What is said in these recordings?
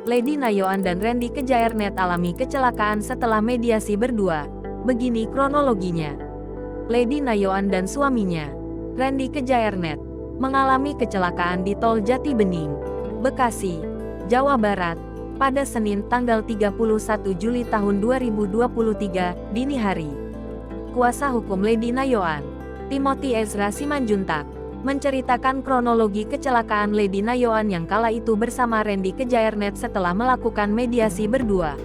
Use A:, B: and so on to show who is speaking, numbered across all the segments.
A: Lady Nayoan dan Randy Kejaernet alami kecelakaan setelah mediasi berdua. Begini kronologinya. Lady Nayoan dan suaminya, Randy Kejaernet, mengalami kecelakaan di Tol Jati Bening, Bekasi, Jawa Barat, pada Senin tanggal 31 Juli tahun 2023, dini hari. Kuasa hukum Lady Nayoan, Timothy Ezra Simanjuntak, menceritakan kronologi kecelakaan Lady Nayoan yang kala itu bersama Randy Kejaernet setelah melakukan mediasi berdua.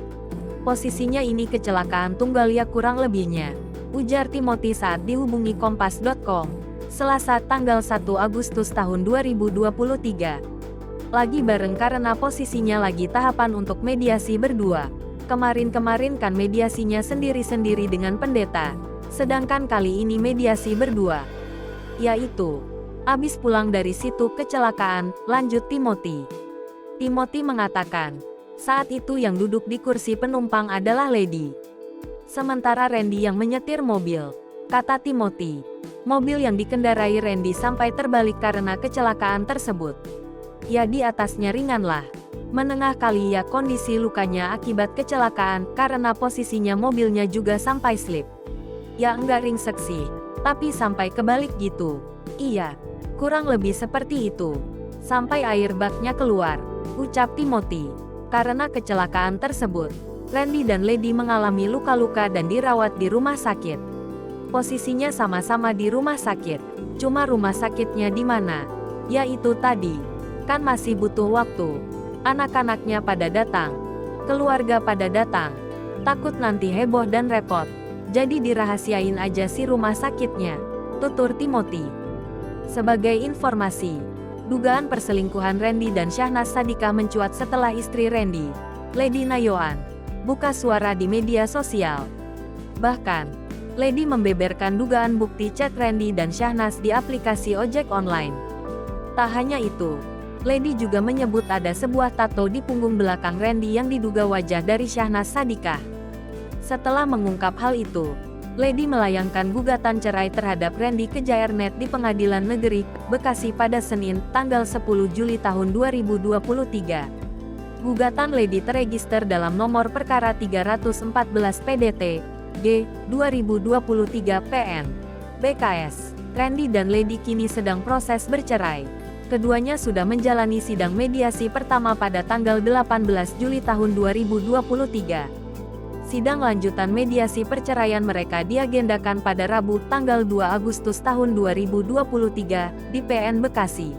A: Posisinya ini kecelakaan tunggal ya kurang lebihnya, ujar Timothy saat dihubungi Kompas.com, Selasa tanggal 1 Agustus tahun 2023. Lagi bareng karena posisinya lagi tahapan untuk mediasi berdua. Kemarin-kemarin kan mediasinya sendiri-sendiri dengan pendeta, sedangkan kali ini mediasi berdua. Yaitu, abis pulang dari situ kecelakaan, lanjut Timothy. Timothy mengatakan, saat itu yang duduk di kursi penumpang adalah Lady. Sementara Randy yang menyetir mobil, kata Timothy. Mobil yang dikendarai Randy sampai terbalik karena kecelakaan tersebut. Ya di atasnya ringan lah. Menengah kali ya kondisi lukanya akibat kecelakaan karena posisinya mobilnya juga sampai slip. Ya enggak ringsek sih, tapi sampai kebalik gitu. Iya, kurang lebih seperti itu. Sampai air baknya keluar, ucap Timothy. Karena kecelakaan tersebut, Randy dan Lady mengalami luka-luka dan dirawat di rumah sakit. Posisinya sama-sama di rumah sakit, cuma rumah sakitnya di mana? Ya itu tadi, kan masih butuh waktu. Anak-anaknya pada datang, keluarga pada datang, takut nanti heboh dan repot. Jadi dirahasiain aja si rumah sakitnya, tutur Timothy. Sebagai informasi, dugaan perselingkuhan Randy dan Syahnaz Sadiqah mencuat setelah istri Randy, Lady Nayoan, buka suara di media sosial. Bahkan, Lady membeberkan dugaan bukti chat Randy dan Syahnaz di aplikasi ojek online. Tak hanya itu, Lady juga menyebut ada sebuah tato di punggung belakang Randy yang diduga wajah dari Syahnaz Sadiqah. Setelah mengungkap hal itu, Lady melayangkan gugatan cerai terhadap Randy Kejaernet di Pengadilan Negeri Bekasi pada Senin, tanggal 10 Juli tahun 2023. Gugatan Lady terregister dalam nomor perkara 314 PDT, G, 2023 PN, BKS. Randy dan Lady kini sedang proses bercerai. Keduanya sudah menjalani sidang mediasi pertama pada tanggal 18 Juli tahun 2023. Sidang lanjutan mediasi perceraian mereka diagendakan pada Rabu tanggal 2 Agustus tahun 2023 di PN Bekasi.